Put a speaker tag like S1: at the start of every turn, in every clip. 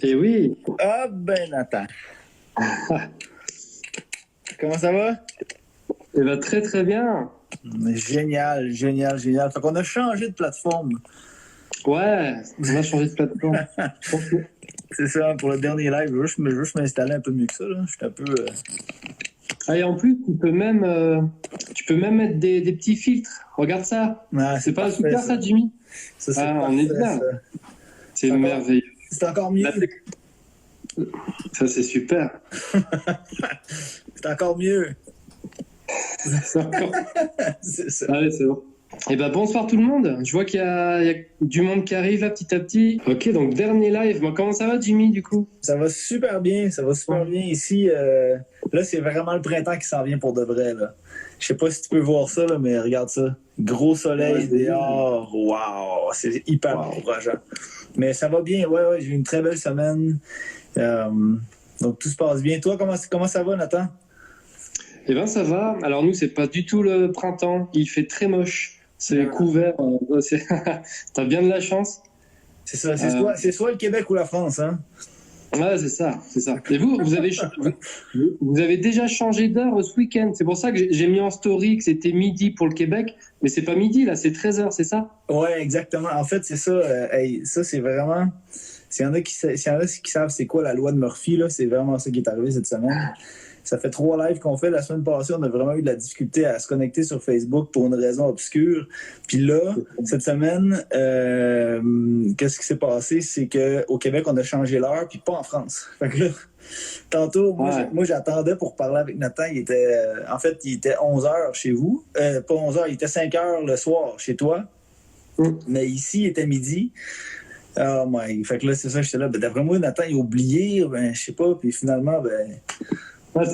S1: Et oui,
S2: Ah ben Nathan, comment ça va?
S1: elle va très très bien.
S2: Génial, génial, génial. Fait qu'on a changé de plateforme.
S1: Ouais, on a changé de plateforme.
S2: C'est ça, pour le dernier live, je veux juste m'installer un peu mieux que ça. Là. Je suis un peu.
S1: Ah, et en plus, tu peux même mettre des petits filtres. Regarde ça.
S2: Ah,
S1: C'est
S2: c'est
S1: pas
S2: parfait
S1: super
S2: ça.
S1: ça, Jimmy?
S2: Ça, c'est
S1: Ah, on est
S2: parfait
S1: bien.
S2: ça.
S1: C'est
S2: C'est encore,
S1: merveilleux.
S2: c'est encore
S1: La
S2: mieux.
S1: tech- Ça, c'est super.
S2: C'est encore mieux.
S1: C'est encore...
S2: C'est ça.
S1: Allez, c'est bon. Eh ben, bonsoir tout le monde. Je vois qu'il y a du monde qui arrive là petit à petit. Ok, donc dernier live. Bon, comment ça va, Jimmy, du coup?
S2: Ça va super bien, ça va super bien ici. Là, c'est vraiment le printemps qui s'en vient pour de vrai. Là. Je sais pas si tu peux voir ça, là, mais regarde ça. Gros
S1: Ouais,
S2: soleil
S1: c'est bien.
S2: dehors. Waouh, c'est hyper
S1: Wow.
S2: encourageant. Mais ça va bien, ouais, j'ai eu une très belle semaine. Euh, donc tout se passe bien. Toi, comment ça va, Nathan?
S1: Eh ben, ça va. Alors, nous, c'est pas du tout le printemps. Il fait très moche. C'est
S2: Ah,
S1: couvert. T'as bien de la chance.
S2: c'est ça, c'est
S1: Euh,
S2: soit, c'est soit le Québec ou la France, hein?
S1: Ouais, c'est ça, c'est ça. Et vous avez déjà changé d'heure ce week-end. C'est pour ça que j'ai mis en story que c'était midi pour le Québec, mais c'est pas midi là, c'est 13h, c'est ça?
S2: Ouais, exactement. En fait, c'est ça. Hey, ça, c'est vraiment. S'il y en a qui savent c'est quoi la loi de Murphy, là, c'est vraiment ça qui est arrivé cette semaine. Ça fait 3 lives qu'on fait. La semaine passée, on a vraiment eu de la difficulté à se connecter sur Facebook pour une raison obscure. Puis là, cette semaine, qu'est-ce qui s'est passé? C'est qu'au Québec, on a changé l'heure, puis pas en France. Fait que là, tantôt,
S1: Ouais.
S2: moi j'attendais pour parler avec Nathan. Il était 11 heures chez vous. Pas 11 heures, il était 5 heures le soir chez toi.
S1: Mm.
S2: Mais ici, il était midi. Oh my. Fait que là, c'est ça, j'étais là. Ben, d'après moi, Nathan, il a oublié. Ben, je sais pas. Puis finalement, ben.
S1: Ouais,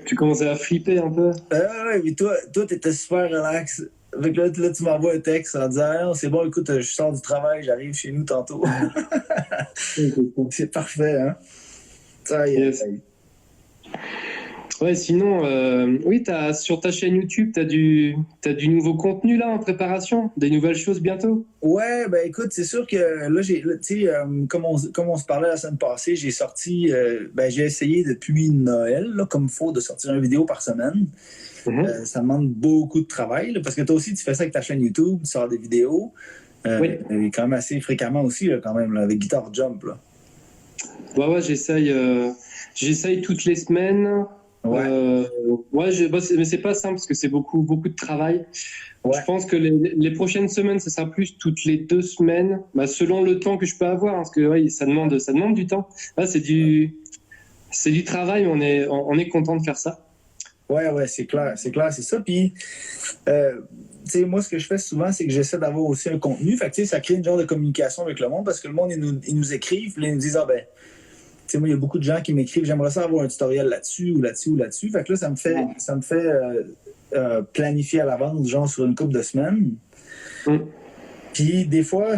S1: tu commençais à flipper un peu.
S2: Ouais, mais toi, t'étais super relax. Fait que là, tu m'envoies un texte en disant ah, c'est bon, écoute, je sors du travail, j'arrive chez nous tantôt. C'est parfait, hein? Ça y
S1: Yes.
S2: est.
S1: Ouais, sinon, oui, sur ta chaîne YouTube, t'as du nouveau contenu là en préparation, des nouvelles choses bientôt.
S2: Ouais, ben écoute, c'est sûr que là, tu sais, comme on se parlait la semaine passée, j'ai essayé depuis Noël, là, comme il faut, de sortir une vidéo par semaine.
S1: Mhm.
S2: Ça demande beaucoup de travail, là, parce que toi aussi, tu fais ça avec ta chaîne YouTube, tu sors des vidéos,
S1: Oui.
S2: et quand même assez fréquemment aussi, là, quand même, là, avec Guitar Jump, là.
S1: Ouais, j'essaye toutes les semaines.
S2: Ouais,
S1: Euh, ouais, mais c'est pas simple parce que c'est beaucoup de travail. Je
S2: ouais.
S1: pense que les prochaines semaines, ça sera plus toutes les 2 semaines, bah, selon le temps que je peux avoir, hein, parce que ouais, ça demande du temps. Là, c'est du travail, mais on est content de faire ça.
S2: Ouais, c'est clair, c'est ça. Puis, tu sais, moi, ce que je fais souvent, c'est que j'essaie d'avoir aussi un contenu. Fait que, tu sais, ça crée une genre de communication avec le monde parce que le monde, ils nous écrivent, puis là, ils nous disent, ah ben, tu sais, moi, il y a beaucoup de gens qui m'écrivent, j'aimerais ça avoir un tutoriel là-dessus ou là-dessus ou là-dessus. Fait que là, ça me fait planifier à l'avance, genre sur une couple de semaines.
S1: Hum.
S2: Puis des fois,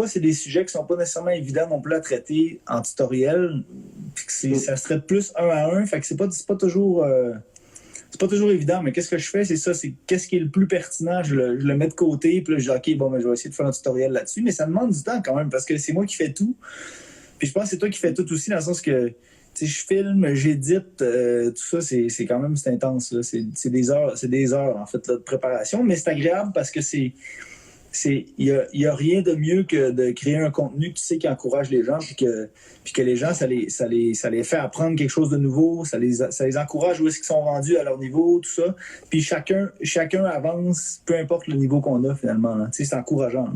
S2: c'est des sujets qui sont pas nécessairement évidents non plus à traiter en tutoriel. Puis ça se traite plus un à un. Fait que c'est pas toujours évident, mais qu'est-ce que je fais? C'est ça, c'est qu'est-ce qui est le plus pertinent, je le mets de côté, puis là, je dis, OK, bon, ben, je vais essayer de faire un tutoriel là-dessus, mais ça demande du temps quand même, parce que c'est moi qui fais tout. Puis je pense que c'est toi qui fais tout aussi, dans le sens que, tu sais, je filme, j'édite, tout ça, c'est quand même, c'est intense, là. C'est des heures, en fait, là, de préparation, mais c'est agréable parce que il y a rien de mieux que de créer un contenu que tu sais qui encourage les gens puis que les gens ça les fait apprendre quelque chose de nouveau, ça les encourage où est-ce qu'ils sont rendus à leur niveau, tout ça. Puis chacun avance, peu importe le niveau qu'on a finalement, là. Tu sais, c'est encourageant.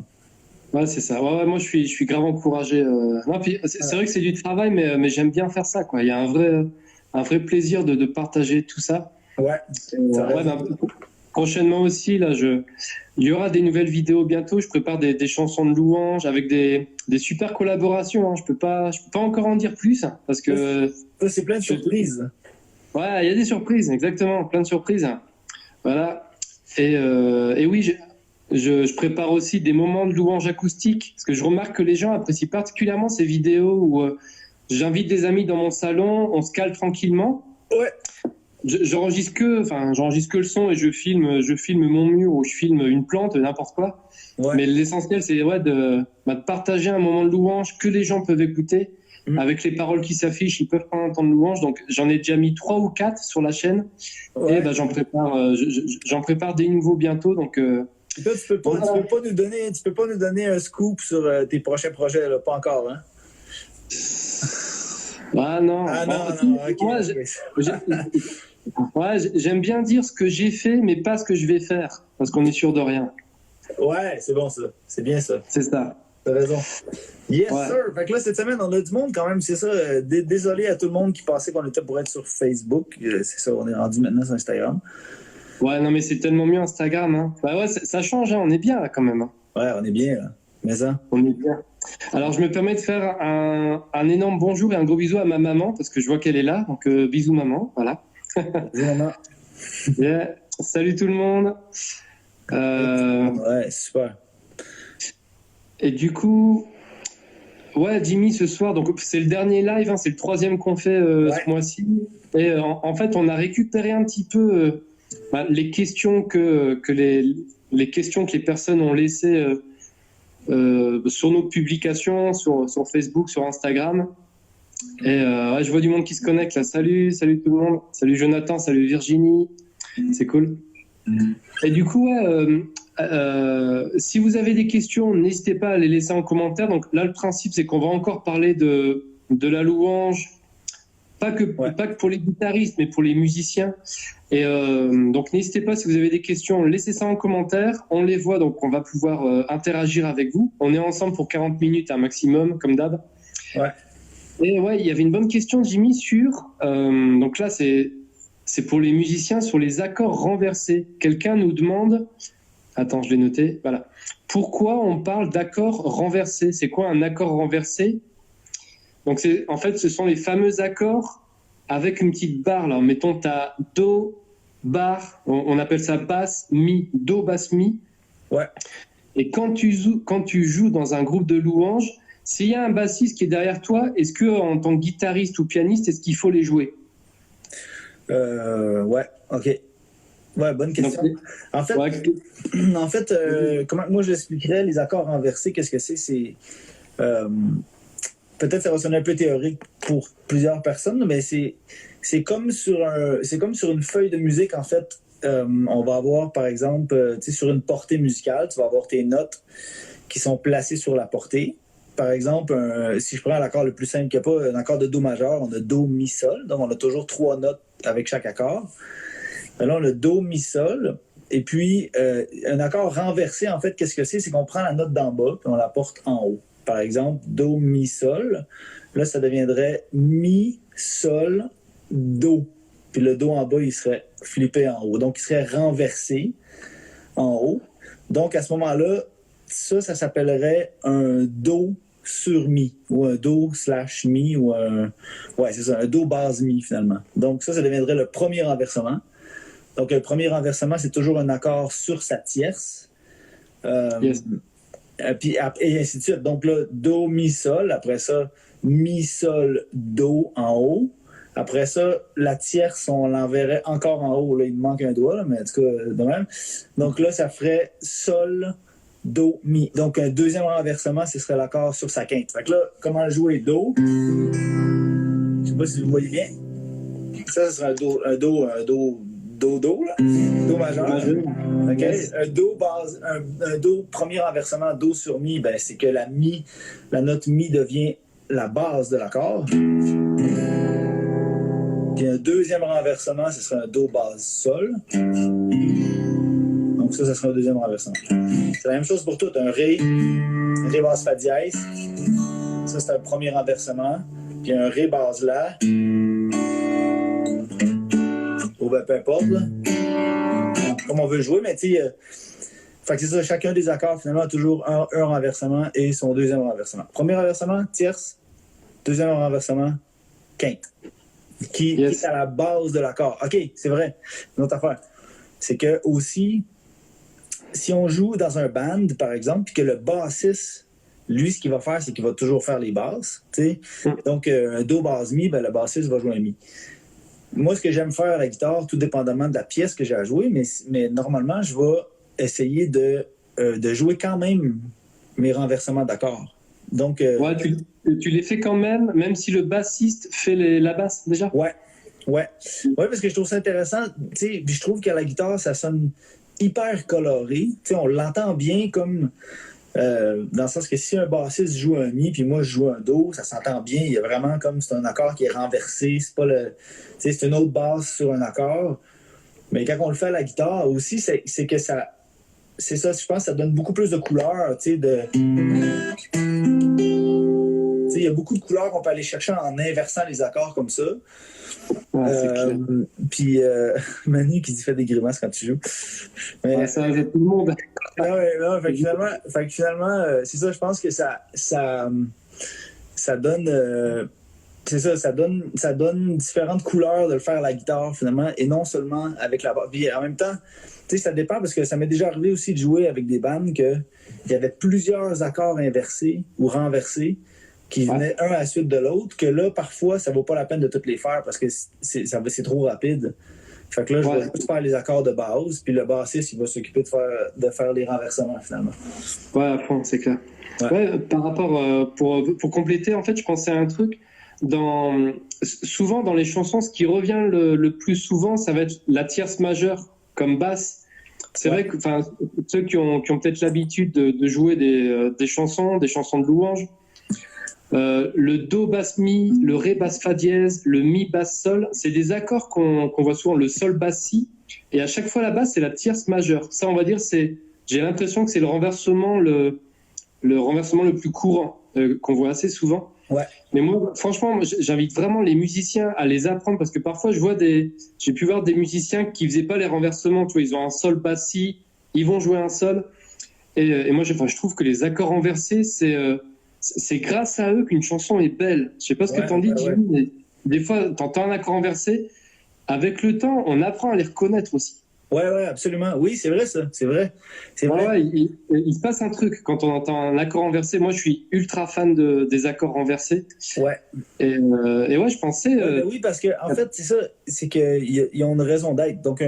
S1: Ouais, c'est ça. Ouais, moi, je suis grave encouragé. Non, puis c'est vrai que c'est du travail, mais j'aime bien faire ça, quoi. Il y a un vrai plaisir de partager tout ça.
S2: Ouais, t'as
S1: Ouais,
S2: raison.
S1: ben, prochainement aussi, là, il y aura des nouvelles vidéos bientôt. Je prépare des chansons de louanges avec des super collaborations, hein. Je peux pas encore en dire plus hein, parce que
S2: Ça, c'est plein de
S1: je-
S2: surprises.
S1: ouais, il y a des surprises, exactement, plein de surprises. Voilà. Et oui, je prépare aussi des moments de louange acoustique parce que je remarque que les gens apprécient particulièrement ces vidéos où j'invite des amis dans mon salon, on se cale tranquillement.
S2: Ouais,
S1: j'enregistre que le son et je filme mon mur ou je filme une plante, n'importe quoi.
S2: Ouais.
S1: Mais l'essentiel, c'est de partager un moment de louange que les gens peuvent écouter avec les paroles qui s'affichent. Ils peuvent prendre un temps de louange. Donc, j'en ai déjà mis 3 ou 4 sur la chaîne.
S2: Ouais.
S1: Et j'en prépare des nouveaux bientôt. Donc,
S2: Et toi, tu peux pas nous donner un scoop sur tes prochains projets, là, pas encore, hein?
S1: Ah non.
S2: Ah non,
S1: Si,
S2: non, ok.
S1: moi, j'aime bien dire ce que j'ai fait, mais pas ce que je vais faire, parce qu'on est sûr de rien.
S2: Ouais, c'est bon ça. C'est bien ça.
S1: C'est ça.
S2: T'as raison. Yes,
S1: Ouais.
S2: sir. Fait que là, cette semaine, on a du monde quand même, c'est ça. Désolé à tout le monde qui pensait qu'on était pour être sur Facebook. C'est ça, on est rendu maintenant sur Instagram.
S1: Ouais, non, mais c'est tellement mieux Instagram. Hein. Bah ouais, ça change, hein. On est bien là quand même. Hein.
S2: Ouais, on est bien, là. Mais ça.
S1: On est bien. Alors, je me permets de faire un énorme bonjour et un gros bisou à ma maman, parce que je vois qu'elle est là. Donc, bisous maman, voilà.
S2: Dis, maman.
S1: Yeah. Salut tout le monde.
S2: Ouais, super.
S1: Et du coup, ouais, Jimmy, ce soir, donc c'est le dernier live, hein, c'est le 3e qu'on fait ce mois-ci. Et en fait, on a récupéré un petit peu les questions que les questions que les personnes ont laissées sur nos publications, sur Facebook, sur Instagram. Et je vois du monde qui se connecte là. Salut tout le monde. Salut Jonathan, salut Virginie. C'est cool. Et du coup, si vous avez des questions, n'hésitez pas à les laisser en commentaire. Donc là, le principe, c'est qu'on va encore parler de la louange, pas que pour les guitaristes, mais pour les musiciens. Et donc n'hésitez pas, si vous avez des questions, laissez ça en commentaire. On les voit, donc on va pouvoir interagir avec vous. On est ensemble pour 40 minutes, un maximum, comme d'hab.
S2: Ouais.
S1: Et il y avait une bonne question, Jimmy, sur... donc là, c'est pour les musiciens sur les accords renversés. Quelqu'un nous demande... Attends, je l'ai noté. Voilà. Pourquoi on parle d'accords renversés? C'est quoi un accord renversé? Donc, en fait, ce sont les fameux accords avec une petite barre. Là. Mettons, tu as Do, barre, on appelle ça basse, mi, Do, basse, mi.
S2: Ouais.
S1: Et quand tu joues dans un groupe de louanges, s'il y a un bassiste qui est derrière toi, est-ce que en tant que guitariste ou pianiste, est-ce qu'il faut les jouer?
S2: Ouais, ok. Ouais, bonne question. En fait, comment moi j'expliquerais les accords renversés, qu'est-ce que c'est? C'est peut-être ça va sonner un peu théorique pour plusieurs personnes, mais c'est comme sur une feuille de musique, en fait. On va avoir, par exemple, sur une portée musicale, tu vas avoir tes notes qui sont placées sur la portée. Par exemple, si je prends l'accord le plus simple qu'il n'y a pas, un accord de Do majeur, on a Do, Mi, Sol. Donc, on a toujours 3 notes avec chaque accord. Là, on a Do, Mi, Sol. Et puis, un accord renversé, en fait, qu'est-ce que c'est? C'est qu'on prend la note d'en bas puis on la porte en haut. Par exemple, Do, Mi, Sol. Là, ça deviendrait Mi, Sol, Do. Puis le Do en bas, il serait flippé en haut. Donc, il serait renversé en haut. Donc, à ce moment-là, ça s'appellerait un Do sur Mi, ou un Do / Mi, ou un... Ouais, c'est ça, un Do base Mi, finalement. Donc, ça deviendrait le premier renversement. Donc, le premier renversement, c'est toujours un accord sur sa tierce.
S1: Yes.
S2: Et ainsi de suite. Donc là, Do, Mi, Sol. Après ça, Mi, Sol, Do en haut. Après ça, la tierce, on l'enverrait encore en haut. Là, il me manque un doigt, là, mais en tout cas, de même. Donc là, ça ferait Sol, Do, Mi. Donc, un deuxième renversement, ce serait l'accord sur sa quinte. Fait que là, comment jouer Do? Je sais pas si vous voyez bien. Ça, ce serait un Do, là. Do majeur. Okay. Un Do base, un Do, premier renversement, Do sur Mi, ben, c'est que la note Mi devient la base de l'accord. Puis un deuxième renversement, ce serait un Do base Sol. Donc ça serait un deuxième renversement. C'est la même chose pour tout. Un Ré basse Fa dièse. Ça, c'est un premier renversement. Puis un Ré base La. Ou ben, peu importe, là. Comme on veut jouer, mais tu sais... fait que c'est ça, chacun des accords, finalement, a toujours un renversement et son deuxième renversement. Premier renversement, tierce. Deuxième renversement, quinte. Qui est à la base de l'accord. OK, c'est vrai. Une autre affaire. C'est que aussi, si on joue dans un band, par exemple, puis que le bassiste, lui, ce qu'il va faire, c'est qu'il va toujours faire les basses. Donc, un Do basse Mi, ben, le bassiste va jouer un Mi. moi, ce que j'aime faire à la guitare, tout dépendamment de la pièce que j'ai à jouer, mais normalement, je vais essayer de jouer quand même mes renversements d'accords. Donc,
S1: Ouais, tu les fais quand même si le bassiste fait la basse déjà?
S2: ouais, ouais. Ouais, parce que je trouve ça intéressant. Puis je trouve qu'à la guitare, ça sonne hyper coloré. On l'entend bien comme dans le sens que si un bassiste joue un mi puis moi je joue un do, ça s'entend bien. Il y a vraiment comme c'est un accord qui est renversé. C'est pas c'est une autre basse sur un accord. Mais quand on le fait à la guitare aussi, c'est que ça. C'est ça, je pense que ça donne beaucoup plus de couleurs, il y a beaucoup de couleurs qu'on peut aller chercher en inversant les accords comme ça. Puis Manu qui dit fait des grimaces quand tu joues.
S1: Mais, ça aide tout le monde.
S2: Non, fait que finalement c'est ça, je pense que ça donne. C'est ça, ça donne différentes couleurs de le faire à la guitare finalement, et non seulement avec la basse. Puis en même temps, ça dépend parce que ça m'est déjà arrivé aussi de jouer avec des bandes qu'il y avait plusieurs accords inversés ou renversés qui venaient un à la suite de l'autre, que là, parfois, ça vaut pas la peine de toutes les faire parce que c'est trop rapide. Fait que là, je vais juste faire les accords de base, puis le bassiste, il va s'occuper de faire les renversements, finalement.
S1: Ouais, à fond, c'est clair. Ouais, par rapport, pour compléter, en fait, je pensais à un truc. Souvent, dans les chansons, ce qui revient le plus souvent, ça va être la tierce majeure comme basse. C'est vrai que ceux qui ont peut-être l'habitude de jouer des chansons de louanges, le do basse mi, le ré basse fa dièse, le mi basse sol, c'est des accords qu'on voit souvent, le sol basse si, et à chaque fois la basse c'est la tierce majeure. Ça, on va dire, j'ai l'impression que c'est le renversement le plus courant qu'on voit assez souvent.
S2: Ouais.
S1: Mais moi, franchement, j'invite vraiment les musiciens à les apprendre parce que parfois j'ai pu voir des musiciens qui faisaient pas les renversements. Tu vois, ils ont un sol basse si, ils vont jouer un sol. Et moi, je trouve que les accords renversés, c'est grâce à eux qu'une chanson est belle. Je sais pas ce que t'en dis, Jimmy, mais des fois, t'entends un accord renversé. Avec le temps, on apprend à les reconnaître aussi.
S2: Ouais, absolument. Oui, c'est vrai, ça. C'est vrai.
S1: Ouais, il se passe un truc quand on entend un accord renversé. Moi, je suis ultra fan des accords renversés.
S2: Ouais.
S1: Et ouais, je pensais.
S2: Oui, parce que en fait, c'est ça. C'est qu'ils ont une raison d'être. Donc,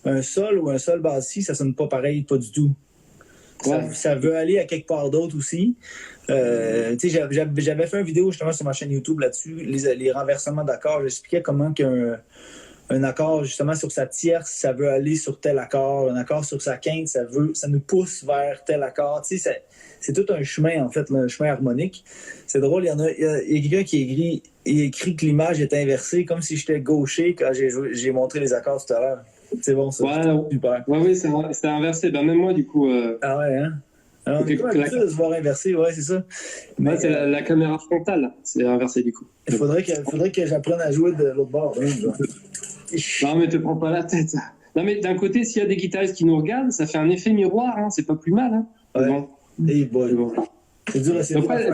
S2: un sol ou un sol basse si, ça sonne pas pareil, pas du tout. Ça veut aller à quelque part d'autre aussi. J'avais fait une vidéo justement sur ma chaîne YouTube là-dessus, les renversements d'accords. J'expliquais comment un accord justement sur sa tierce, ça veut aller sur tel accord. Un accord sur sa quinte, ça nous pousse vers tel accord. C'est tout un chemin en fait, un chemin harmonique. C'est drôle, il y a quelqu'un qui écrit que l'image est inversée, comme si j'étais gaucher quand j'ai montré les accords tout à l'heure. C'est bon, ça.
S1: Ouais, super. Oui, c'est inversé. Ben, même moi, du coup.
S2: Ah ouais, hein? Alors, on est pas habitué de se voir inversé, ouais, c'est ça.
S1: Mais c'est la caméra frontale, c'est inversé, du coup.
S2: Il faudrait que j'apprenne à jouer de l'autre bord.
S1: Non, mais te prends pas la tête. Non, mais d'un côté, s'il y a des guitaristes qui nous regardent, ça fait un effet miroir, hein. C'est pas plus mal. Hein.
S2: Ouais. Bon. Hey boy. Bon. C'est dur à séparer.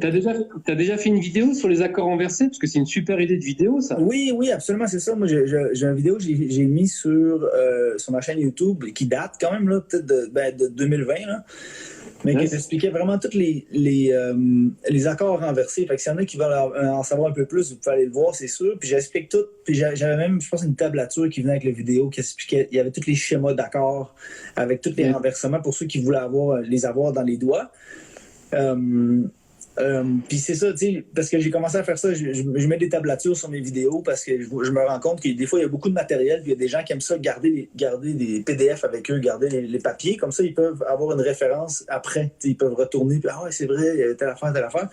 S1: T'as déjà fait une vidéo sur les accords renversés? Parce que c'est une super idée de vidéo, ça.
S2: Oui, absolument, c'est ça. Moi, j'ai une vidéo que j'ai mis sur ma chaîne YouTube qui date quand même, là, peut-être de 2020, là, mais qui expliquait vraiment tous les accords renversés. Fait que s'il y en a qui veulent en savoir un peu plus, vous pouvez aller le voir, c'est sûr. Puis j'explique tout. Puis j'avais même, je pense, une tablature qui venait avec la vidéo qui expliquait, il y avait tous les schémas d'accords avec tous les renversements pour ceux qui voulaient les avoir dans les doigts. Puis c'est ça, tu sais, parce que j'ai commencé à faire ça, je mets des tablatures sur mes vidéos parce que je me rends compte que des fois, il y a beaucoup de matériel, puis il y a des gens qui aiment ça, garder des PDF avec eux, garder les papiers, comme ça, ils peuvent avoir une référence après, ils peuvent retourner, puis ah ouais, c'est vrai, il y a telle affaire.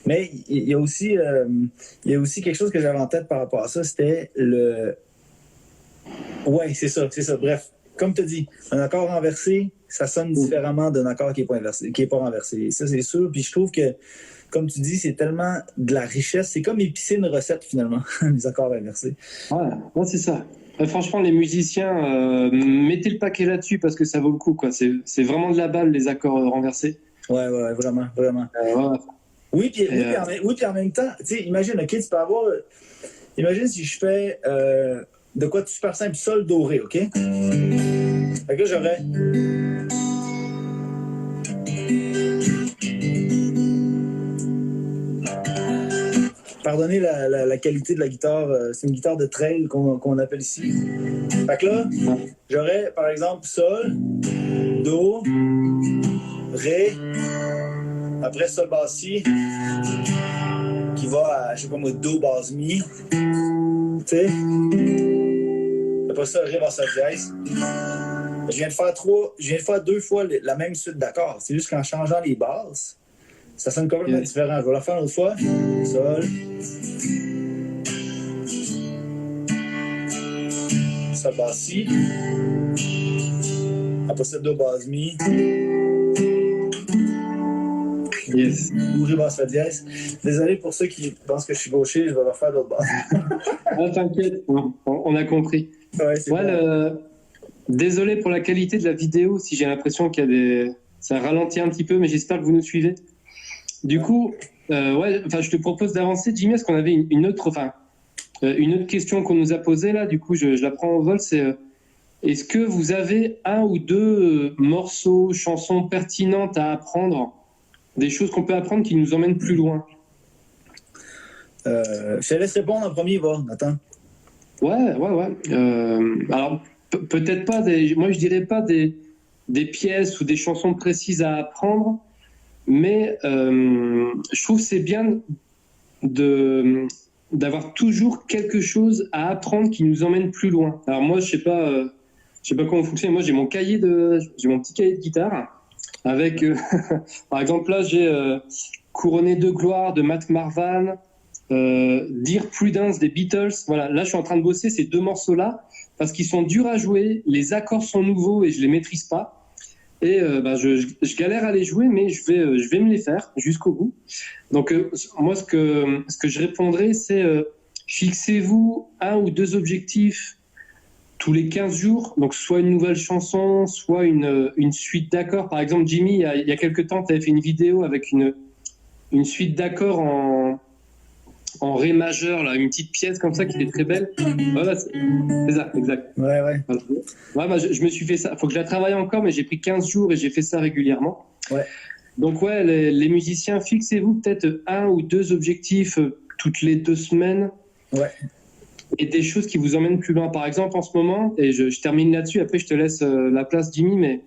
S2: Mais il y a aussi quelque chose que j'avais en tête par rapport à ça, c'était ouais, c'est ça, bref. Comme tu as dit, un accord renversé, ça sonne différemment d'un accord qui n'est pas renversé. Ça, c'est sûr. Puis je trouve que, comme tu dis, c'est tellement de la richesse. C'est comme épicer une recette, finalement, les accords inversés.
S1: Ouais, c'est ça. Franchement, les musiciens, mettez le paquet là-dessus parce que ça vaut le coup, quoi. C'est vraiment de la balle, les accords renversés.
S2: Ouais, vraiment. Oui, puis en même temps, tu sais, imagine, OK, tu peux avoir... Imagine si je fais de quoi de super simple, sol doré, OK? Fait que j'aurais... pardonnez la qualité de la guitare. C'est une guitare de trail qu'on appelle ici. Fait que là, j'aurais, par exemple, Sol, Do, Ré, après Sol, Basse, Si, qui va à, je sais pas moi, Do, Basse, Mi. Tu sais? Après ça, Ré, Basse, Sol, Dièse. Je viens de faire 2 fois la même suite d'accords. C'est juste qu'en changeant les basses, ça sonne complètement différent. Je vais la faire une autre fois. Sol. Sol, Basse, Si. Après ça, Do, Basse, Mi.
S1: Yes.
S2: Ou Ré, Basse, Sol, Dièse. Désolé pour ceux qui pensent que je suis gaucher, je vais leur faire d'autres basses.
S1: Ah, t'inquiète, on a compris.
S2: Ouais, c'est bon.
S1: Désolé pour la qualité de la vidéo, si j'ai l'impression qu'il y a des... Ça ralentit un petit peu, mais j'espère que vous nous suivez. Du coup, je te propose d'avancer, Jimmy, parce qu'on avait une autre question qu'on nous a posée là, du coup je la prends au vol, c'est est-ce que vous avez un ou deux morceaux, chansons pertinentes à apprendre, des choses qu'on peut apprendre qui nous emmènent plus loin?
S2: Je te laisse répondre en premier, va, Nathan.
S1: Ouais. Alors, peut-être pas moi je dirais pas des pièces ou des chansons précises à apprendre, mais je trouve que c'est bien d'avoir toujours quelque chose à apprendre qui nous emmène plus loin. Alors moi, je sais pas comment fonctionne. Moi, j'ai mon petit cahier de guitare avec, par exemple, là, j'ai Couronné de gloire de Matt Marvan, Dear Prudence des Beatles. Voilà, là, je suis en train de bosser ces 2 morceaux-là parce qu'ils sont durs à jouer, les accords sont nouveaux et je les maîtrise pas. Et je galère à les jouer, mais je vais me les faire jusqu'au bout. Donc moi, ce que je répondrais, c'est fixez-vous 1 ou 2 objectifs tous les 15 jours. Donc soit une nouvelle chanson, soit une suite d'accords. Par exemple, Jimmy, il y a quelques temps, tu avais fait une vidéo avec une suite d'accords en ré majeur, là, une petite pièce comme ça qui est très belle. Voilà, c'est ça, exact.
S2: Ouais.
S1: Voilà. Je me suis fait ça. Il faut que je la travaille encore, mais j'ai pris 15 jours et j'ai fait ça régulièrement.
S2: Ouais.
S1: Donc, les musiciens, fixez-vous peut-être 1 ou 2 objectifs toutes les 2 semaines.
S2: Ouais.
S1: Et des choses qui vous emmènent plus loin. Par exemple, en ce moment, et je termine là-dessus, après je te laisse la place, Jimmy, mais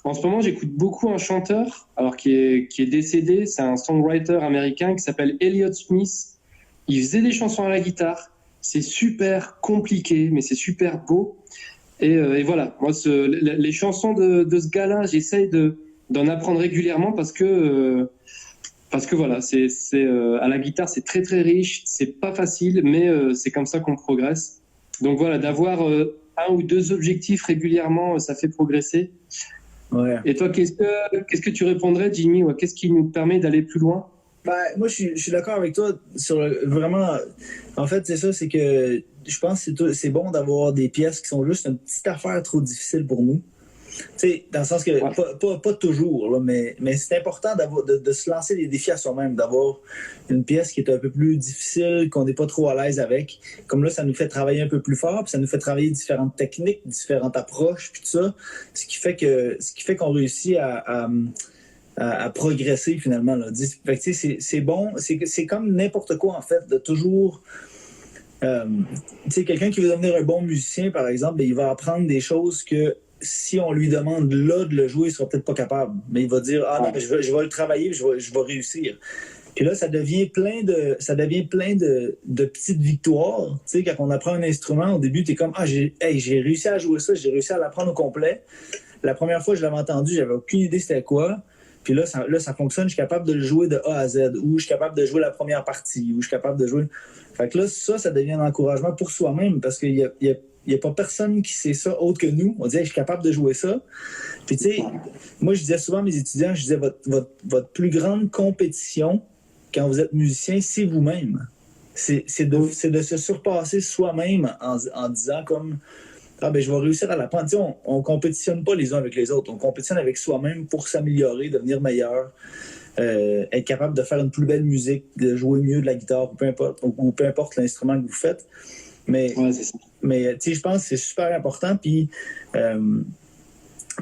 S1: en ce moment, j'écoute beaucoup un chanteur, alors qui est décédé. C'est un songwriter américain qui s'appelle Elliott Smith. Il faisait des chansons à la guitare. C'est super compliqué, mais c'est super beau. Et voilà, moi, les chansons de ce gars-là, j'essaye d'en apprendre régulièrement parce que voilà, c'est à la guitare, c'est très très riche, c'est pas facile, mais c'est comme ça qu'on progresse. Donc voilà, d'avoir 1 ou 2 objectifs régulièrement, ça fait progresser.
S2: Ouais.
S1: Et toi, qu'est-ce que tu répondrais, Jimmy? Qu'est-ce qui nous permet d'aller plus loin?
S2: Moi, je suis d'accord avec toi sur vraiment. En fait, c'est ça, c'est que je pense que c'est bon d'avoir des pièces qui sont juste une petite affaire trop difficile pour nous. Tu sais, dans le sens que, pas toujours, là, mais c'est important de se lancer des défis à soi-même, d'avoir une pièce qui est un peu plus difficile, qu'on n'est pas trop à l'aise avec. Comme là, ça nous fait travailler un peu plus fort, puis ça nous fait travailler différentes techniques, différentes approches, puis tout ça. Ce qui fait qu'on réussit à progresser finalement. Là. Fait que, c'est bon, c'est comme n'importe quoi en fait, de toujours. Quelqu'un qui veut devenir un bon musicien, par exemple, ben, il va apprendre des choses que si on lui demande là de le jouer, il sera peut-être pas capable. Mais il va dire non, mais je vais le travailler, je vais réussir. Puis là, ça devient plein de petites victoires. Tu sais, quand on apprend un instrument, au début, tu es comme j'ai réussi à jouer ça, j'ai réussi à l'apprendre au complet. La première fois que je l'avais entendu, j'avais aucune idée c'était quoi. Puis là, ça fonctionne, je suis capable de le jouer de A à Z, ou je suis capable de jouer la première partie, ou je suis capable de jouer. Fait que là, ça devient un encouragement pour soi-même, parce qu'il y a pas personne qui sait ça autre que nous. On dit, je suis capable de jouer ça. Puis tu sais, moi, je disais souvent à mes étudiants, je disais, votre plus grande compétition, quand vous êtes musicien, c'est vous-même. C'est de se surpasser soi-même en disant comme... je vais réussir à l'apprendre. Tu sais, on ne compétitionne pas les uns avec les autres. On compétitionne avec soi-même pour s'améliorer, devenir meilleur, être capable de faire une plus belle musique, de jouer mieux de la guitare, ou peu importe l'instrument que vous faites. Mais tu sais, je pense que c'est super important. Puis,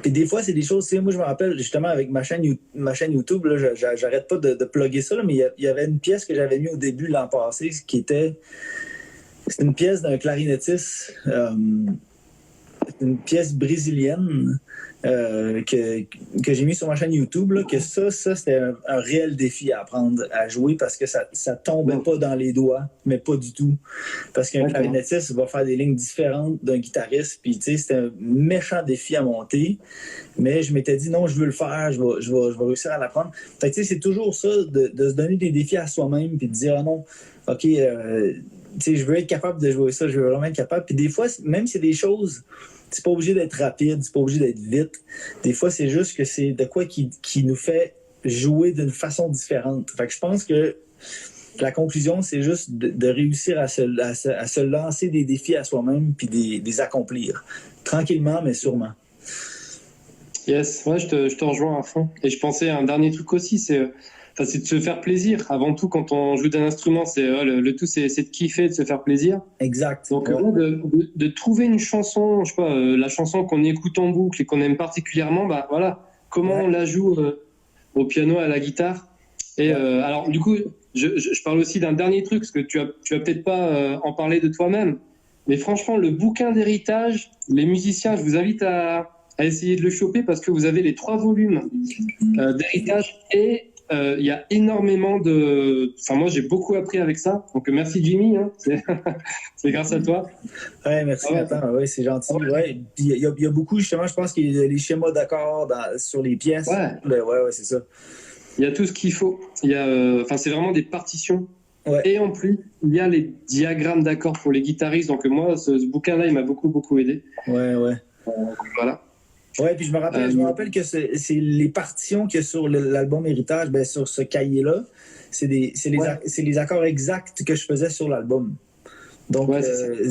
S2: Puis des fois, c'est des choses, tu sais, moi je me rappelle justement avec ma chaîne YouTube, là, j'arrête pas de plugger ça, là, mais il y avait une pièce que j'avais mis au début l'an passé, c'était une pièce d'un clarinettiste, une pièce brésilienne que j'ai mis sur ma chaîne YouTube, là, que ça c'était un réel défi à apprendre à jouer parce que ça tombait pas dans les doigts, mais pas du tout. Parce qu'un clarinettiste va faire des lignes différentes d'un guitariste, puis tu sais, c'était un méchant défi à monter. Mais je m'étais dit, non, je veux le faire, je vais réussir à l'apprendre. Fait que tu sais, c'est toujours ça, de se donner des défis à soi-même, puis de dire, ah non, OK, tu sais, je veux être capable de jouer ça, je veux vraiment être capable. Puis des fois, même si c'est des choses, c'est pas obligé d'être rapide, c'est pas obligé d'être vite. Des fois, c'est juste que c'est de quoi qui nous fait jouer d'une façon différente. Fait que je pense que la conclusion, c'est juste de réussir à se lancer des défis à soi-même puis des accomplir. Tranquillement, mais sûrement.
S1: Yes, ouais, je te rejoins à fond. Et je pensais à un dernier truc aussi, c'est de se faire plaisir. Avant tout, quand on joue d'un instrument, le tout, c'est de kiffer, de se faire plaisir.
S2: Exact.
S1: Donc, de trouver une chanson, je sais pas, la chanson qu'on écoute en boucle et qu'on aime particulièrement, bah voilà, comment on la joue au piano, à la guitare. Et alors, du coup, je parle aussi d'un dernier truc, parce que tu vas peut-être pas en parler de toi-même, mais franchement, le bouquin d'héritage, les musiciens, je vous invite à essayer de le choper parce que vous avez les 3 volumes d'héritage et il y a énormément de... Enfin, moi, j'ai beaucoup appris avec ça. Donc, merci Jimmy. Hein. C'est grâce à toi.
S2: Ouais, merci Nathan. Ouais, c'est gentil. Ouais. Puis, il y a beaucoup, justement, je pense qu'il y a les schémas d'accords sur les pièces. Ouais, c'est ça.
S1: Il y a tout ce qu'il faut. Il y a, c'est vraiment des partitions. Ouais. Et en plus, il y a les diagrammes d'accords pour les guitaristes. Donc, moi, ce bouquin-là, il m'a beaucoup aidé.
S2: Ouais.
S1: Voilà.
S2: Oui, puis je me rappelle que c'est les partitions qu'il y a sur l'album Héritage, ben, sur ce cahier-là, c'est les accords exacts que je faisais sur l'album. Donc,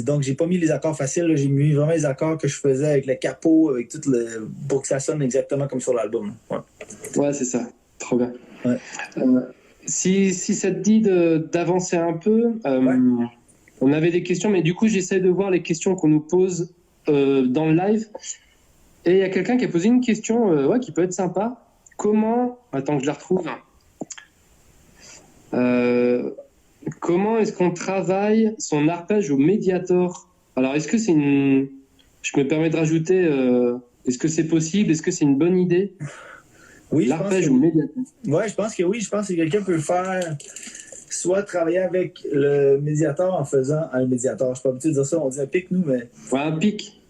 S2: donc j'ai pas mis les accords faciles, là, j'ai mis vraiment les accords que je faisais avec le capot, avec tout pour que ça sonne exactement comme sur l'album.
S1: Ouais, c'est ça. Trop bien.
S2: Ouais.
S1: Si ça te dit d'avancer un peu, on avait des questions, mais du coup, j'essaie de voir les questions qu'on nous pose dans le live. Et il y a quelqu'un qui a posé une question qui peut être sympa. Comment... Attends que je la retrouve. Comment est-ce qu'on travaille son arpège au Mediator? Alors, est-ce que c'est une... Je me permets de rajouter... Est-ce que c'est possible? Est-ce que c'est une bonne idée?
S2: Oui,
S1: l'arpège au Mediator.
S2: Oui, je pense que oui. Je pense que quelqu'un peut faire... Soit travailler avec le médiator en faisant un médiator. Je ne suis pas habitué de dire ça, on dit un pic, nous, mais...
S1: Ouais, un pic.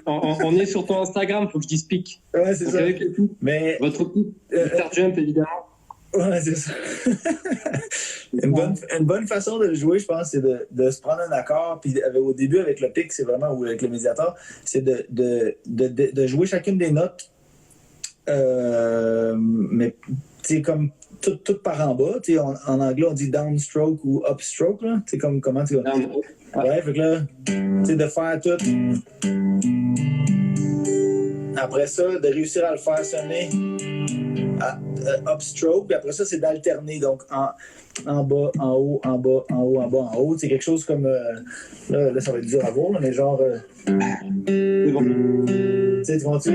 S1: On est sur ton Instagram, il faut que je dise pic.
S2: Ouais, c'est ça.
S1: Avec le pic.
S2: Mais...
S1: Votre pic, guitar jump, évidemment.
S2: Ouais, c'est ça. Une bonne façon de le jouer, je pense, c'est de se prendre un accord. Puis au début, avec le pic, c'est vraiment, ou avec le médiator, c'est de jouer chacune des notes. Mais, tu sais, comme... Tout par en bas. En anglais, on dit downstroke ou upstroke. Là. Comment tu vas. Ouais, fait que là, de faire tout. Après ça, de réussir à le faire sonner upstroke. Puis après ça, c'est d'alterner. Donc, en bas, en haut, en bas, en haut, en bas, en haut. C'est quelque chose comme. Là, ça va être dur à voir, mais genre.
S1: C'est bon.
S2: Tu vois-tu?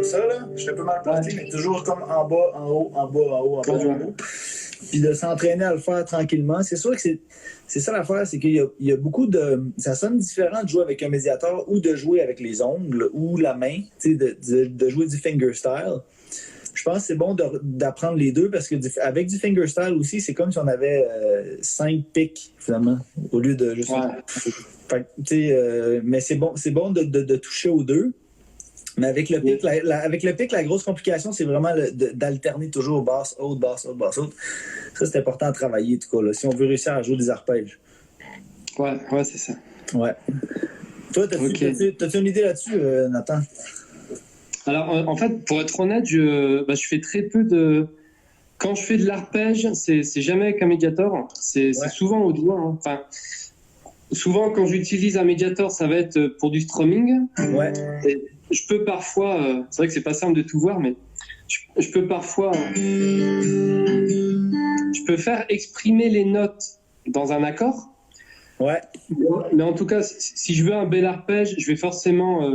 S2: Ça, là, je suis un peu mal placé, mais toujours comme en bas, en haut, en bas, en haut, en bas, en haut. Puis de s'entraîner à le faire tranquillement. C'est sûr que c'est ça l'affaire, c'est qu'il y a beaucoup de... Ça sonne différent de jouer avec un médiator ou de jouer avec les ongles ou la main, de jouer du fingerstyle. Je pense que c'est bon d'apprendre les deux parce qu'avec du fingerstyle aussi, c'est comme si on avait 5 pics, finalement, au lieu de juste... Ouais. Mais c'est bon de toucher aux deux. Mais avec le pic, la grosse complication, c'est vraiment d'alterner toujours basse, haute, basse, haute, basse, haute. Ça, c'est important à travailler, en tout cas, là, si on veut réussir à jouer des arpèges.
S1: Ouais, c'est ça.
S2: Ouais. Toi, t'as-tu une idée là-dessus, Nathan?
S1: Alors, en fait, pour être honnête, je fais très peu de... Quand je fais de l'arpège, c'est jamais avec un médiator. C'est souvent au doigt. Hein. Enfin, souvent, quand j'utilise un médiator, ça va être pour du strumming.
S2: Ouais.
S1: Et je peux parfois... c'est vrai que c'est pas simple de tout voir, mais je peux parfois... je peux faire exprimer les notes dans un accord,
S2: Ouais.
S1: Mais en tout cas, si je veux un bel arpège, je vais forcément...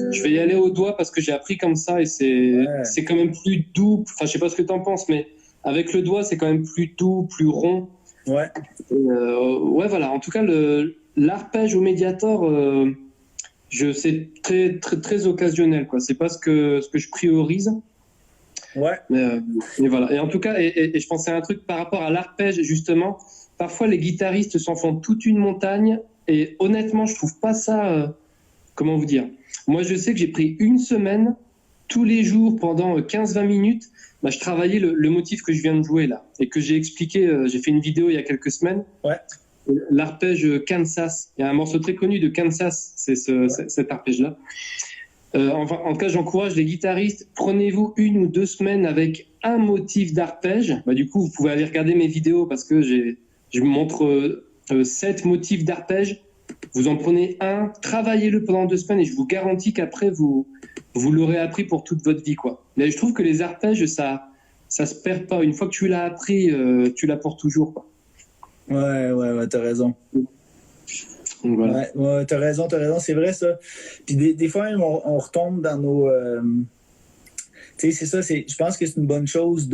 S1: je vais y aller au doigt parce que j'ai appris comme ça et c'est quand même plus doux. Enfin, je sais pas ce que tu en penses, mais avec le doigt, c'est quand même plus doux, plus rond.
S2: Ouais.
S1: Ouais, voilà. En tout cas, l'arpège au Mediator, c'est très, très, très occasionnel, quoi. C'est pas ce que je priorise.
S2: Ouais.
S1: Mais voilà. Et en tout cas, et je pensais à un truc par rapport à l'arpège, justement. Parfois, les guitaristes s'en font toute une montagne. Et honnêtement, je trouve pas ça... comment vous dire? Moi, je sais que j'ai pris une semaine, tous les jours, pendant 15-20 minutes, je travaillais le motif que je viens de jouer là. Et que j'ai expliqué, j'ai fait une vidéo il y a quelques semaines.
S2: Ouais.
S1: L'arpège Kansas. Il y a un morceau très connu de Kansas, c'est cet arpège-là. En tout cas, j'encourage les guitaristes, prenez-vous 1 ou 2 semaines avec un motif d'arpège. Du coup, vous pouvez aller regarder mes vidéos parce que je montre 7 motifs d'arpège. Vous en prenez un, travaillez-le pendant 2 semaines et je vous garantis qu'après, vous l'aurez appris pour toute votre vie, quoi. Mais je trouve que les arpèges, ça se perd pas. Une fois que tu l'as appris, tu l'as pour toujours, quoi.
S2: Ouais, t'as raison.
S1: Donc, voilà.
S2: Ouais, t'as raison, c'est vrai ça. Puis des fois, même, on retombe dans nos... tu sais, c'est ça, je pense que c'est une bonne chose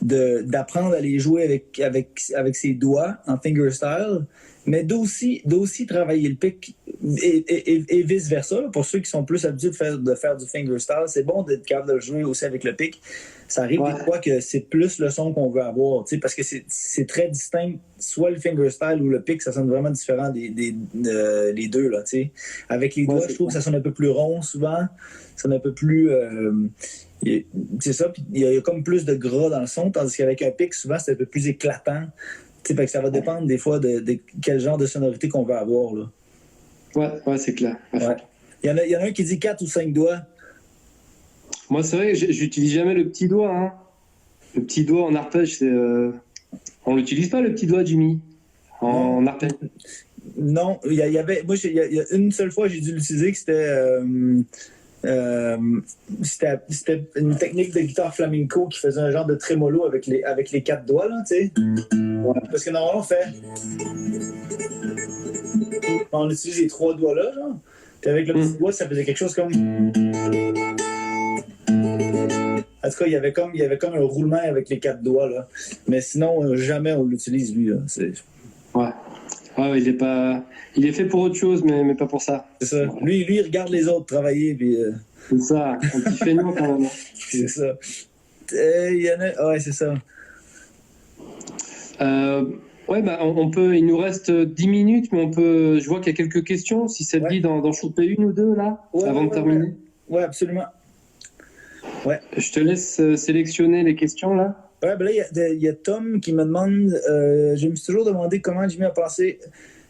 S2: d'apprendre à les jouer avec ses doigts en fingerstyle, mais d'aussi travailler le pick et vice-versa. Pour ceux qui sont plus habitués de faire du fingerstyle, c'est bon d'être capable de le jouer aussi avec le pick. Ça arrive des fois que c'est plus le son qu'on veut avoir, parce que c'est très distinct, soit le fingerstyle ou le pick, ça sonne vraiment différent les deux. Là, avec les doigts, je trouve que ça sonne un peu plus rond souvent, ça sonne un peu plus... c'est ça, puis il y a comme plus de gras dans le son, tandis qu'avec un pick, souvent, c'est un peu plus éclatant. Fait que ça va dépendre des fois de quel genre de sonorité qu'on veut avoir. Là.
S1: Ouais, c'est clair.
S2: Ouais. Il y en a un qui dit 4 ou 5 doigts.
S1: Moi, c'est vrai que j'utilise jamais le petit doigt. Hein. Le petit doigt en arpège, c'est... On l'utilise pas, le petit doigt, Jimmy, en arpège.
S2: Non, il y a une seule fois j'ai dû l'utiliser, que c'était une technique de guitare flamenco qui faisait un genre de trémolo avec les 4 doigts, là, tu sais. Ouais. Parce que normalement, on utilise les 3 doigts là, genre. Puis avec le petit doigt, ça faisait quelque chose comme... En tout cas, il y avait comme un roulement avec les 4 doigts, là. Mais sinon, jamais on l'utilise, lui, là.
S1: Ouais, il est fait pour autre chose, mais pas pour ça.
S2: C'est ça. Lui, il regarde les autres travailler, puis...
S1: C'est ça, un petit feignant quand même.
S2: C'est ça. Il y en a... Ouais, c'est ça.
S1: Ouais, on peut... Il nous reste 10 minutes, mais je vois qu'il y a quelques questions. Si ça te dit d'en choper une ou deux, là, avant de terminer.
S2: Ouais, absolument. Ouais.
S1: Je te laisse sélectionner les questions, là.
S2: Ouais, là, il y a Tom qui me demande, je me suis toujours demandé comment Jimmy a pensé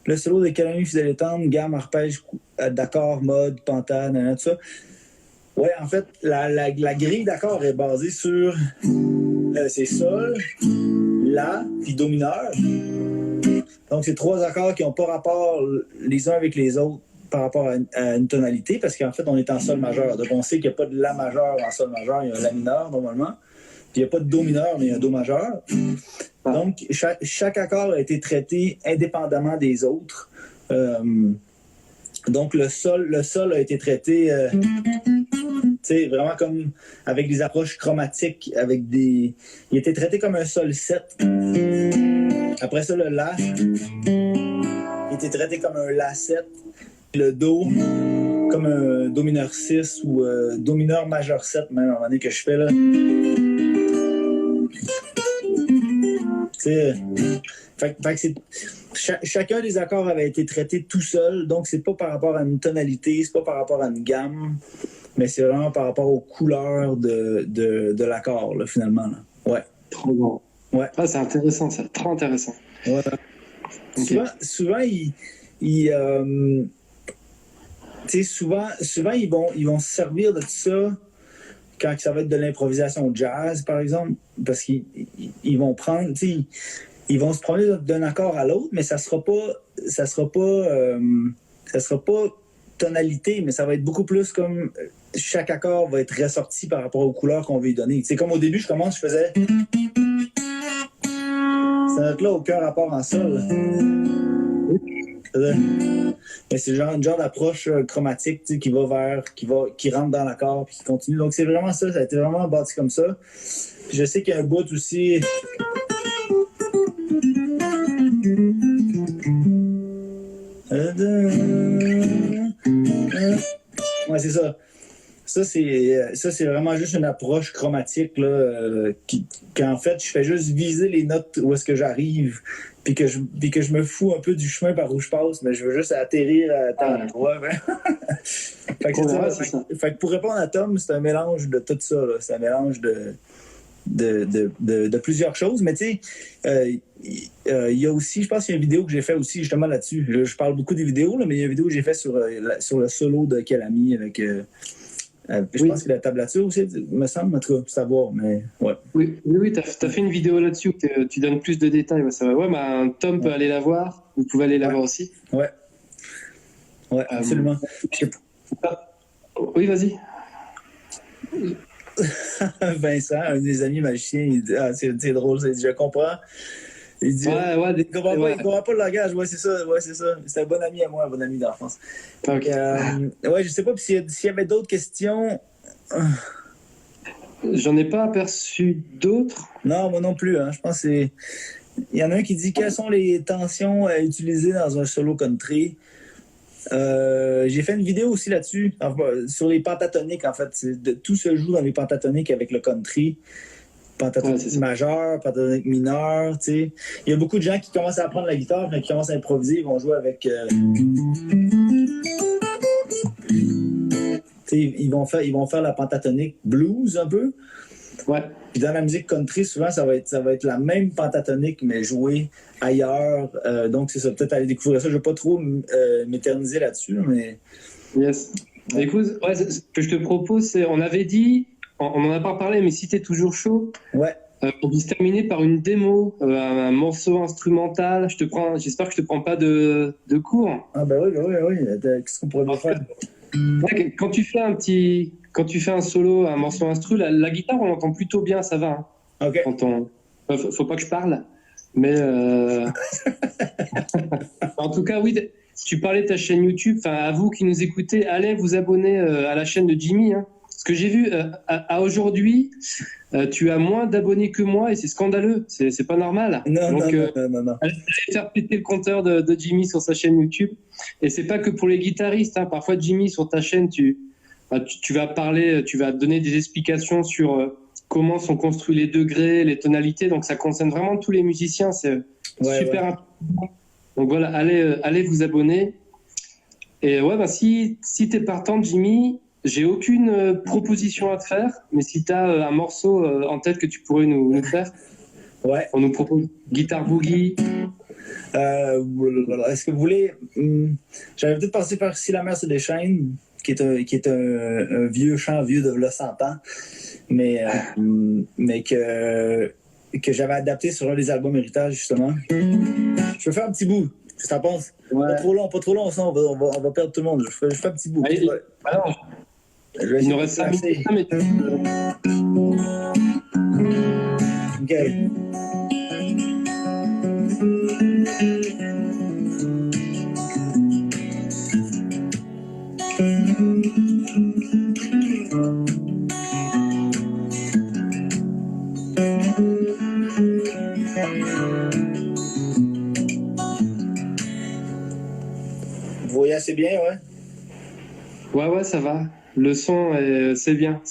S2: le solo de Calamy Fidèle et Tendre, gamme, arpège, d'accord, mode, pentane, tout ça. Ouais, en fait, la grille d'accords est basée sur c'est sol, la, puis do mineur. Donc, c'est 3 accords qui n'ont pas rapport les uns avec les autres par rapport à une tonalité, parce qu'en fait, on est en sol majeur. Donc, on sait qu'il n'y a pas de la majeur en sol majeur, il y a un la mineur, normalement. Puis il n'y a pas de do mineur, mais il y a un do majeur. Donc, chaque accord a été traité indépendamment des autres. Donc, le sol a été traité vraiment comme avec des approches chromatiques, il a été traité comme un sol 7. Après ça, le la, il a été traité comme un la 7. Le do, comme un do mineur 6 ou do mineur majeur 7, même à un moment donné que je fais là. Fait que chacun des accords avait été traité tout seul, donc c'est pas par rapport à une tonalité, c'est pas par rapport à une gamme, mais c'est vraiment par rapport aux couleurs de l'accord, là, finalement. Là. Ouais.
S1: Trop bon.
S2: Ouais.
S1: Ah, c'est intéressant, ça. Trop intéressant.
S2: Ouais. Okay. Souvent, ils vont se servir de ça quand ça va être de l'improvisation jazz, par exemple, parce qu'ils vont prendre, ils vont se promener d'un accord à l'autre, mais ça sera pas tonalité, mais ça va être beaucoup plus comme chaque accord va être ressorti par rapport aux couleurs qu'on veut lui donner. C'est comme au début, je faisais... note-là aucun rapport en sol. Mais c'est une genre d'approche chromatique qui va vers, qui rentre dans l'accord puis qui continue. Donc c'est vraiment ça a été vraiment bâti comme ça. Puis je sais qu'il y a un bout aussi. Ouais, c'est ça. Ça, c'est vraiment juste une approche chromatique là, qu'en fait, je fais juste viser les notes où est-ce que j'arrive, puis que je me fous un peu du chemin par où je passe, mais je veux juste atterrir à tel endroit. Fait que c'est ça. Fait que pour répondre à Tom, c'est un mélange de tout ça. Là. C'est un mélange de plusieurs choses. Mais tu sais, il y a aussi, je pense qu'il y a une vidéo que j'ai fait aussi justement là-dessus. Je parle beaucoup des vidéos, là, mais il y a une vidéo que j'ai fait sur le solo de Kelami avec... je pense que la tablature aussi, me semble, en tout cas, savoir, mais ouais.
S1: Oui, tu as fait une vidéo là-dessus où tu donnes plus de détails. Ouais, ça va. Ouais, Tom peut aller la voir. Vous pouvez aller la voir aussi.
S2: Ouais. Ouais, absolument.
S1: Oui, vas-y.
S2: Vincent, un des amis magiciens, il dit c'est drôle, il dit, je comprends. Il dit il comprend pas le langage, c'est ça. C'est un bon ami à moi, un bon ami d'enfance. Okay. Je sais pas, puis s'il y avait d'autres questions.
S1: J'en ai pas aperçu d'autres.
S2: Non, moi non plus, hein. Je pense que c'est. Il y en a un qui dit quelles sont les tensions à utiliser dans un solo country. J'ai fait une vidéo aussi là-dessus, sur les pentatoniques, en fait. Tout se joue dans les pentatoniques avec le country. Pentatonique majeur, pentatonique mineur, tu sais. Il y a beaucoup de gens qui commencent à apprendre la guitare, mais qui commencent à improviser, ils vont jouer avec... ils vont faire la pentatonique blues un peu.
S1: Ouais.
S2: Puis dans la musique country, souvent, ça va être la même pentatonique, mais jouée ailleurs. Donc, c'est ça. Peut-être aller découvrir ça. Je ne vais pas trop m'éterniser là-dessus, mais...
S1: Yes. Écoute, ce que je te propose, c'est... On avait dit... On n'en a pas parlé, mais si tu es toujours chaud, on peut se terminer par une démo, un morceau instrumental. J'espère que je te prends pas de cours.
S2: Ah ben oui. Qu'est-ce qu'on pourrait bien faire?
S1: Quand tu fais un solo, un morceau instru, la guitare, on entend plutôt bien, ça va. Hein.
S2: Okay.
S1: Faut pas que je parle, mais en tout cas, oui. Tu parlais de ta chaîne YouTube. À vous qui nous écoutez, allez vous abonner à la chaîne de Jimmy. Hein. Ce que j'ai vu à aujourd'hui, tu as moins d'abonnés que moi et c'est scandaleux, c'est pas normal.
S2: Non.
S1: Allez faire péter le compteur de Jimmy sur sa chaîne YouTube. Et c'est pas que pour les guitaristes. Hein. Parfois, Jimmy, sur ta chaîne, tu vas parler, tu vas donner des explications sur comment sont construits les degrés, les tonalités. Donc ça concerne vraiment tous les musiciens. C'est super important. Donc voilà, allez vous abonner. Et si t'es partant, Jimmy, j'ai aucune proposition à te faire, mais si tu as un morceau en tête que tu pourrais nous faire, on nous propose Guitar Boogie.
S2: Est-ce que vous voulez... J'avais peut-être pensé faire Si la mer se déchaîne, qui est un vieux chant vieux de 100 ans, mais que j'avais adapté sur un des albums Héritage, justement. Je peux faire un petit bout. Qu'est-ce que t'en penses? Pas trop long, sinon on va perdre tout le monde. Je fais un petit bout.
S1: Il nous reste 5 minutes. Mais...
S2: OK. Vous voyez assez bien,
S1: Ouais, ça va. Le son, c'est bien.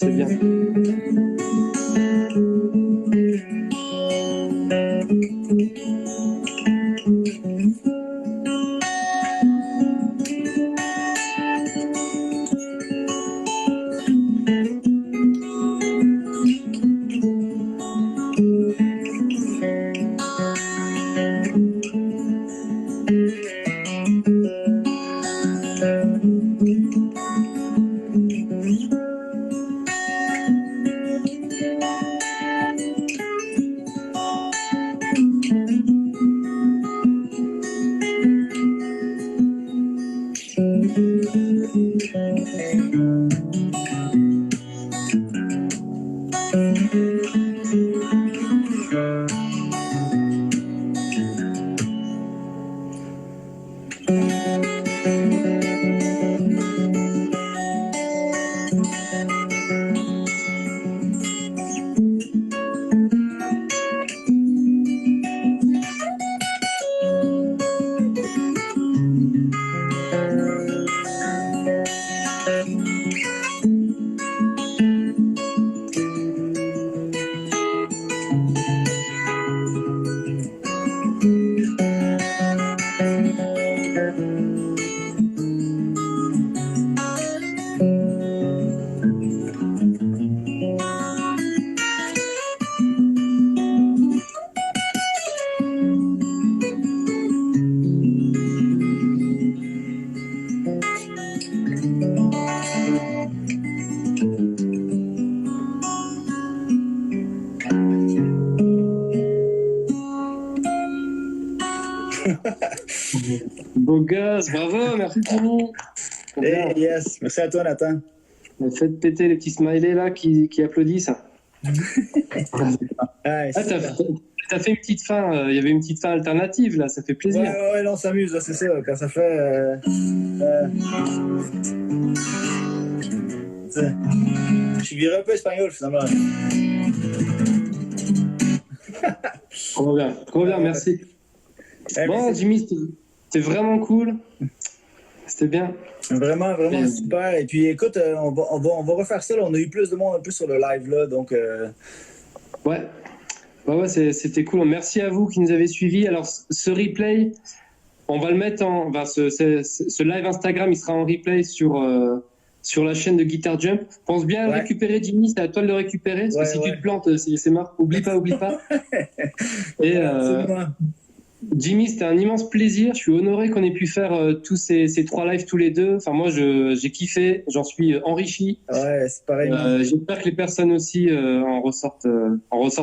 S1: Beau gosse, bravo, merci Jimmy.
S2: Hey, yes, merci à toi, Nathan.
S1: Faites péter les petits smileys là qui applaudissent.
S2: Ouais,
S1: t'as fait une petite fin, il y avait une petite fin alternative là, ça fait plaisir.
S2: Ouais, on s'amuse, là, c'est ça, quand ça fait... Je suis viré un peu espagnol, finalement.
S1: Trop bien, merci. Bon, Jimmy, c'était vraiment cool. C'était bien.
S2: Vraiment super. Et puis, écoute, on va refaire ça. Là. On a eu plus de monde un peu sur le live, là, donc...
S1: Ouais, c'était cool. Merci à vous qui nous avez suivis. Alors, ce replay, on va le mettre en... Enfin, ce live Instagram, il sera en replay sur la chaîne de Guitar Jump. Pense bien à le récupérer, Jimmy. C'est à toi de le récupérer. Parce que si tu te plantes, c'est mort. Oublie pas. Et Jimmy, c'était un immense plaisir. Je suis honoré qu'on ait pu faire tous ces 3 lives tous les deux. Enfin, moi, j'ai kiffé. J'en suis enrichi.
S2: Ouais, c'est pareil.
S1: J'espère que les personnes aussi en ressortent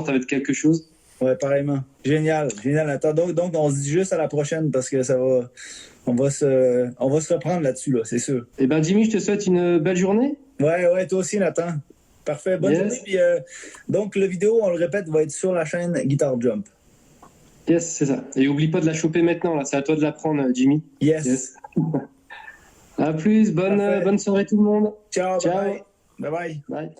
S1: avec quelque chose.
S2: Ouais, pareillement. Génial. Attends, donc, on se dit juste à la prochaine parce que ça va... On va se reprendre là-dessus, là, c'est sûr.
S1: Eh ben, Jimmy, je te souhaite une belle journée.
S2: Ouais, toi aussi, Nathan. Parfait. Bonne journée. Puis, donc, la vidéo, on le répète, va être sur la chaîne Guitar Jump.
S1: Yes, c'est ça. Et oublie pas de la choper maintenant, là. C'est à toi de la prendre, Jimmy.
S2: Yes.
S1: À plus. Bonne soirée tout le monde.
S2: Ciao. Bye.
S1: Bye.